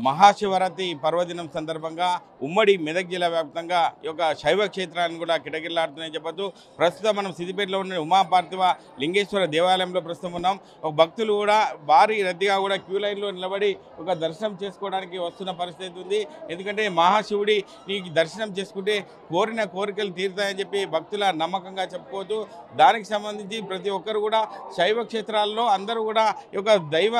మహాశివరాత్రి పర్వదినం సందర్భంగా ఉమ్మడి మెదక్ జిల్లా వ్యాప్తంగా ఈ యొక్క శైవ క్షేత్రాన్ని కూడా కిటకిల్లాడుతున్నాయని చెప్పొచ్చు. ప్రస్తుతం మనం సిద్దిపేటలో ఉన్న ఉమాపార్థివ లింగేశ్వర దేవాలయంలో ప్రస్తుతం ఉన్నాం. ఒక భక్తులు కూడా భారీ రద్దీగా కూడా క్యూ లైన్లో నిలబడి ఒక దర్శనం చేసుకోవడానికి వస్తున్న పరిస్థితి ఉంది. ఎందుకంటే మహాశివుడి నీకు దర్శనం చేసుకుంటే కోరిన కోరికలు తీరుతాయని చెప్పి భక్తుల నమ్మకంగా చెప్పుకోవచ్చు. దానికి సంబంధించి ప్రతి ఒక్కరు కూడా శైవ క్షేత్రాల్లో అందరూ కూడా ఈ యొక్క దైవ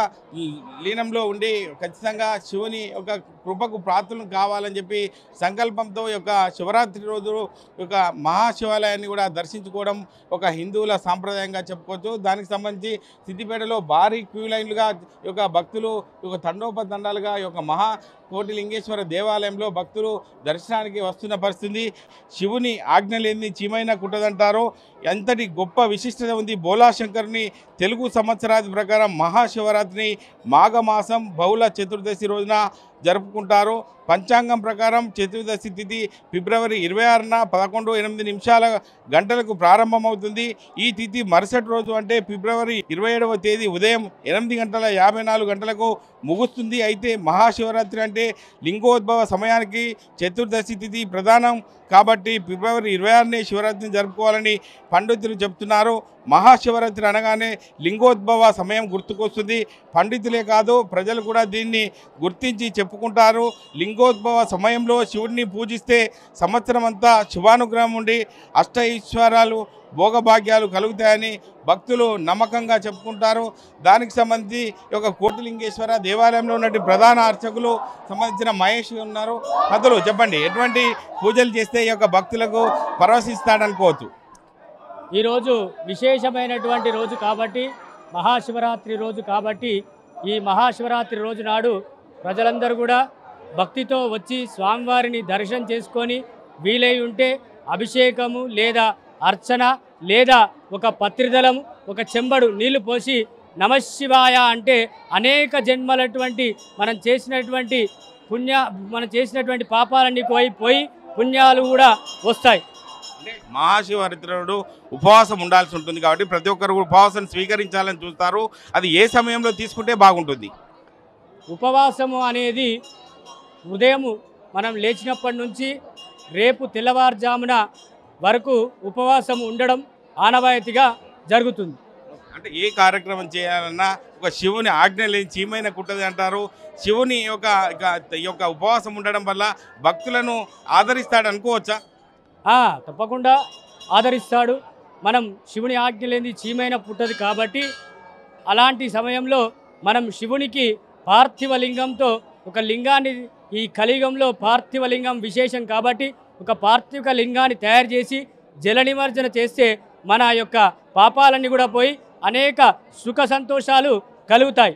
లీనంలో ఉండి ఖచ్చితంగా శివుని ఒక కృపకు ప్రార్థనలు కావాలని చెప్పి సంకల్పంతో ఈ యొక్క శివరాత్రి రోజు ఒక మహాశివాలయాన్ని కూడా దర్శించుకోవడం ఒక హిందువుల సాంప్రదాయంగా చెప్పుకోవచ్చు. దానికి సంబంధించి సిద్దిపేటలో భారీ క్యూ లైన్లుగా ఈ యొక్క భక్తులు ఒక తండోపతండాలుగా ఈ యొక్క కోటిలింగేశ్వర దేవాలయంలో భక్తులు దర్శనానికి వస్తున్న పరిస్థితి. శివుని ఆజ్ఞ లేని చీమైన కుట్టదంటారో ఎంతటి గొప్ప విశిష్టత ఉంది. బోలాశంకరుని తెలుగు సంవత్సరాది ప్రకారం మహాశివరాత్రిని మాఘమాసం బహుళ చతుర్దశి రోజున జరుపుకుంటారు. పంచాంగం ప్రకారం చతుర్దశి తిథి ఫిబ్రవరి 26న 11:08 ప్రారంభమవుతుంది. ఈ తిథి మరుసటి రోజు అంటే ఫిబ్రవరి 27వ తేదీ ఉదయం 8:54 ముగుస్తుంది. అయితే మహాశివరాత్రి అంటే లింగోద్భవ సమయానికి చతుర్దశి తిథి ప్రధానం కాబట్టి ఫిబ్రవరి 26నే శివరాత్రిని జరుపుకోవాలని పండితులు చెప్తున్నారు. మహాశివరాత్రి అనగానే లింగోద్భవ సమయం గుర్తుకొస్తుంది. పండితులే కాదు ప్రజలు కూడా దీన్ని గుర్తించి చెప్పుకుంటారు. లింగోద్భవ సమయంలో శివుడిని పూజిస్తే సంవత్సరం అంతా శివానుగ్రహం ఉండి అష్టైశ్వర్యాలు భోగభాగ్యాలు కలుగుతాయని భక్తులు నమ్మకంగా చెప్పుకుంటారు. దానికి సంబంధించి ఒక కోటిలింగేశ్వర దేవాలయంలో ఉన్నటువంటి ప్రధాన అర్చకులు సంబంధించిన మహేష్ ఉన్నారు. కథలు చెప్పండి, ఎటువంటి పూజలు చేస్తే ఈ యొక్క భక్తులకు పరవశిస్తాడనుకోవచ్చు? ఈరోజు విశేషమైనటువంటి రోజు కాబట్టి, మహాశివరాత్రి రోజు కాబట్టి, ఈ మహాశివరాత్రి రోజు నాడు ప్రజలందరూ కూడా భక్తితో వచ్చి స్వామివారిని దర్శనం చేసుకొని వీలై ఉంటే అభిషేకము లేదా అర్చన లేదా ఒక పత్రిదలం ఒక చెంబడు నీళ్లు పోసి నమశివాయ అంటే అనేక జన్మలటువంటి మనం చేసినటువంటి పాపాలన్నీ పోయి పుణ్యాలు కూడా వస్తాయి. మహాశివరాత్రి నాడు ఉపవాసం ఉండాల్సి ఉంటుంది కాబట్టి ప్రతి ఒక్కరు ఉపవాసం స్వీకరించాలని చూస్తారు. అది ఏ సమయంలో తీసుకుంటే బాగుంటుంది? ఉపవాసము అనేది ఉదయం మనం లేచినప్పటి నుంచి రేపు తెల్లవారుజామున వరకు ఉపవాసం ఉండడం ఆనవాయితీగా జరుగుతుంది. అంటే ఏ కార్యక్రమం చేయాలన్నా ఒక శివుని ఆజ్ఞ లేని చీమైన కుట్టది అంటారు. శివుని యొక్క ఉపవాసం ఉండడం వల్ల భక్తులను ఆదరిస్తాడు అనుకోవచ్చా? తప్పకుండా ఆదరిస్తాడు. మనం శివుని ఆజ్ఞ లేని చీమైన పుట్టదు కాబట్టి అలాంటి సమయంలో మనం శివునికి పార్థివలింగంతో ఒక లింగాన్ని, ఈ కలియుగంలో పార్థివలింగం విశేషం కాబట్టి ఒక పార్థివ లింగాన్ని తయారు చేసి జల నిమజ్జన చేస్తే మన యొక్క పాపాలన్నీ కూడా పోయి అనేక సుఖ సంతోషాలు కలుగుతాయి.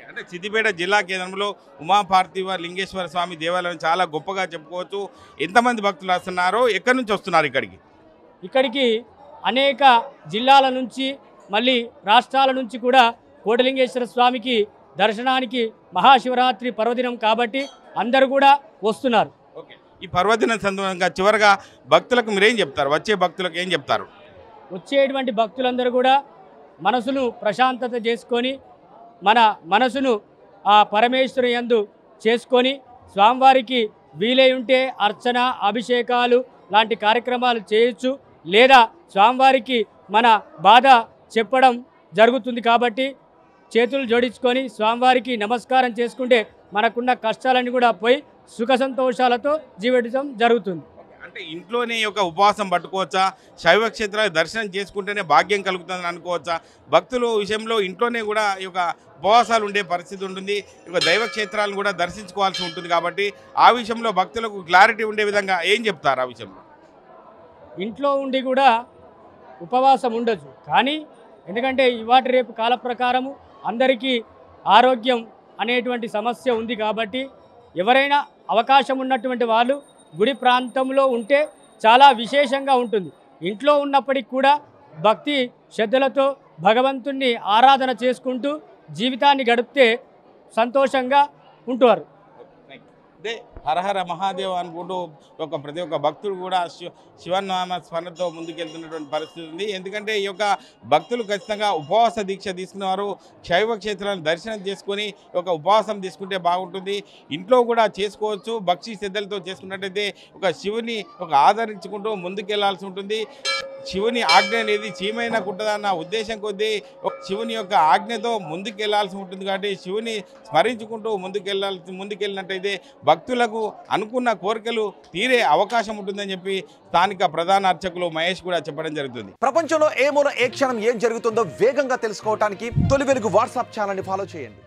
అంటే సిద్దిపేట జిల్లా కేంద్రంలో ఉమాపార్థివ లింగేశ్వర స్వామి దేవాలయం చాలా గొప్పగా చెప్పుకోవచ్చు. ఎంతమంది భక్తులు వస్తున్నారో, ఎక్కడి నుంచి వస్తున్నారు ఇక్కడికి? అనేక జిల్లాల నుంచి మళ్ళీ రాష్ట్రాల నుంచి కూడా కోటిలింగేశ్వర స్వామికి దర్శనానికి మహాశివరాత్రి పర్వదినం కాబట్టి అందరూ కూడా వస్తున్నారు. ఈ పర్వదినం సందర్భంగా చివరిగా భక్తులకు మీరేం చెప్తారు? వచ్చే భక్తులకు ఏం చెప్తారు? వచ్చేటువంటి భక్తులందరూ కూడా మనసును ప్రశాంతత చేసుకొని మన మనసును ఆ పరమేశ్వరు యందు చేసుకొని స్వామివారికి వీలై ఉంటే అర్చన అభిషేకాలు లాంటి కార్యక్రమాలు చేయొచ్చు. లేదా స్వామివారికి మన బాధ చెప్పడం జరుగుతుంది కాబట్టి చేతులు జోడించుకొని స్వామివారికి నమస్కారం చేసుకుంటే మనకున్న కష్టాలన్నీ కూడా పోయి సుఖ సంతోషాలతో జీవించడం జరుగుతుంది. అంటే ఇంట్లోనే ఒక ఉపవాసం పట్టుకోవచ్చా? శైవ క్షేత్రాలు దర్శనం చేసుకుంటేనే భాగ్యం కలుగుతుందని అనుకోవచ్చా? భక్తుల విషయంలో ఇంట్లోనే కూడా ఈ యొక్క ఉపవాసాలు ఉండే పరిస్థితి ఉంటుంది. ఈ దైవ క్షేత్రాలను కూడా దర్శించుకోవాల్సి ఉంటుంది కాబట్టి ఆ విషయంలో భక్తులకు క్లారిటీ ఉండే విధంగా ఏం చెప్తారు? ఆ విషయంలో ఇంట్లో ఉండి కూడా ఉపవాసం ఉండొచ్చు, కానీ ఎందుకంటే ఇవాటి రేపు కాల ప్రకారము అందరికీ ఆరోగ్యం అనేటువంటి సమస్య ఉంది కాబట్టి ఎవరైనా అవకాశం ఉన్నటువంటి వాళ్ళు గుడి ప్రాంతంలో ఉంటే చాలా విశేషంగా ఉంటుంది. ఇంట్లో ఉన్నప్పటికీ కూడా భక్తి శ్రద్ధలతో భగవంతుణ్ణి ఆరాధన చేసుకుంటూ జీవితాన్ని గడిపితే సంతోషంగా ఉంటారు. అంటే హరహర మహాదేవ అనుకుంటూ ప్రతి ఒక్క భక్తుడు కూడా శివనామ స్మరణతో ముందుకెళ్తున్నటువంటి పరిస్థితి ఉంది. ఎందుకంటే ఈ యొక్క భక్తులు ఖచ్చితంగా ఉపవాస దీక్ష తీసుకునేవారు శైవ క్షేత్రాలను దర్శనం చేసుకొని ఒక ఉపవాసం తీసుకుంటే బాగుంటుంది. ఇంట్లో కూడా చేసుకోవచ్చు. భక్తి శ్రద్ధలతో చేసుకున్నట్టయితే శివుని ఆదరించుకుంటూ ముందుకెళ్లాల్సి ఉంటుంది. శివుని ఆజ్ఞ అనేది చీమైన కుట్టదన్న ఉద్దేశం కొద్దీ శివుని యొక్క ఆజ్ఞతో ముందుకెళ్లాల్సి ఉంటుంది. కాబట్టి శివుని స్మరించుకుంటూ ముందుకెళ్ళినట్టయితే భక్తులకు అనుకున్న కోరికలు తీరే అవకాశం ఉంటుందని చెప్పి స్థానిక ప్రధాన అర్చకులు మహేష్ కూడా చెప్పడం జరుగుతుంది. ప్రపంచంలో ఏ మూల ఏ క్షణం ఏం జరుగుతుందో వేగంగా తెలుసుకోవడానికి తొలి వెలుగు వాట్సాప్ ఛానల్ని ఫాలో చేయండి.